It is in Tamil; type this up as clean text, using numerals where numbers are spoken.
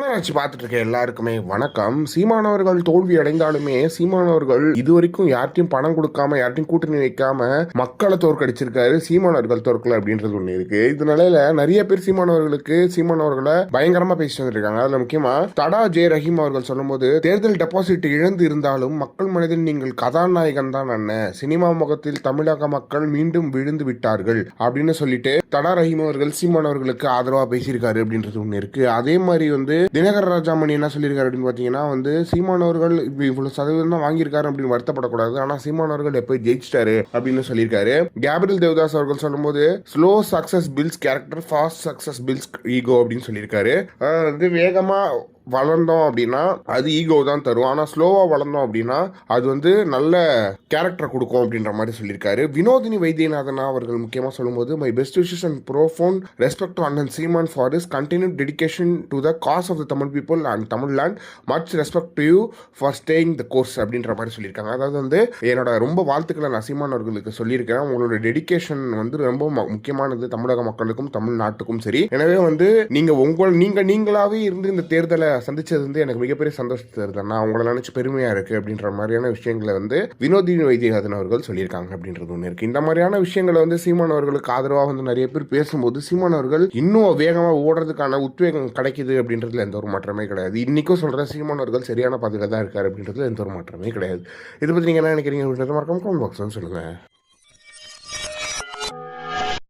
வச்சு பார்த்துட்டு இருக்க எல்லாருக்குமே வணக்கம். சீமானவர்கள் தோல்வி அடைந்தாலுமே சீமானவர்கள் இதுவரைக்கும் யார்ட்டையும் பணம் கொடுக்காம யார்ட்டையும் கூட்டணி வைக்காம மக்களை தோற்கடிச்சிருக்காரு. சீமானவர்கள் தோற்கல அப்படின்றது ஒண்ணு இருக்கு. இதனால நிறைய பேர் சீமானவர்களை பயங்கரமா பேசிட்டு வந்திருக்காங்க. அதுல முக்கியமா தடா ஜே ரஹீம் அவர்கள் சொல்லும்போது, தேர்தல் டெபாசிட் இழந்து இருந்தாலும் மக்கள் மனதில் நீங்கள் கதாநாயகன் தான் அண்ணன், சினிமா முகத்தில் தமிழக மக்கள் மீண்டும் விழுந்து விட்டார்கள் அப்படின்னு சொல்லிட்டு தடா ரஹீம் அவர்கள் சீமானவர்களுக்கு ஆதரவா பேசியிருக்காரு அப்படின்றது ஒண்ணு இருக்கு. அதே மாதிரி தினகர ராஜாமணி என்ன சொல்லியிருக்காரு அப்படின்னு பாத்தீங்கன்னா, சீமானவர்கள் இவ்வளவு சதவீதம் தான் வாங்கியிருக்காரு அப்படின்னு வருத்தப்படக்கூடாது, ஆனா சீமானவர்கள் எப்ப ஜெயிச்சிட்டாரு அப்படின்னு சொல்லியிருக்காரு. கேப்ரியல் தேவதாஸ் அவர்கள் சொல்லும்போது, slow success builds character, fast success builds ego அப்படின்னு சொல்லியிருக்காரு. வேகமா வளர்ந்தோம் அப்படின்னா அது ஈகோ தான் தரும், ஆனா ஸ்லோவா வளர்ந்தோம் அப்படின்னா அது நல்ல கேரக்டர் கொடுக்கும் அப்படின்ற மாதிரி சொல்லியிருக்காரு. வினோதினி வைத்தியநாதன் அவர்கள் முக்கியமா சொல்லும்போது, my best wishes and profound respect to அண்ணன் Seeman for his continued dedication to the cause of the Tamil people and Tamil land, much respect to you for staying the course அப்படின்ற மாதிரி சொல்லியிருக்காங்க. அதாவது என்னோட ரொம்ப வாழ்த்துக்களை நான் சீமான் அவர்களுக்கு சொல்லியிருக்கேன். உங்களோட டெடிகேஷன் ரொம்ப முக்கியமானது தமிழக மக்களுக்கும் தமிழ்நாட்டுக்கும் சரி. எனவே நீங்களாவே இருந்து இந்த தேர்தலை சந்திச்சது எனக்கு மிகப்பெரிய சந்தோஷத்தை தருது. நான் உங்களை நினைச்சு பெருமையா இருக்கு அப்படின்ற மாதிரியான விஷயங்களை வினோதினி வைத்தியநாதன் அவர்கள் சொல்லியிருக்காங்க அப்படின்றது ஒண்ணு இருக்கு. இந்த மாதிரியான விஷயங்களை சீமான் அவர்களுக்கு ஆதரவாக நிறைய பேர் பேசும்போது சீமான் அவர்கள் இன்னும் வேகமா ஓடுறதுக்கான உத்வேகம் கிடைக்குது அப்படின்றதுல எந்த ஒரு மாற்றமே கிடையாது. இன்னைக்கும் சொல்ற சீமான் அவர்கள் சரியான பாதையில தான் இருக்காரு அப்படின்றதுல எந்த ஒரு மாற்றமே கிடையாது. இதை பத்தி நீங்க என்ன நினைக்கிறீங்க அப்படின்றத மறக்காம கமெண்ட் பாக்ஸ்ல சொல்லுங்க.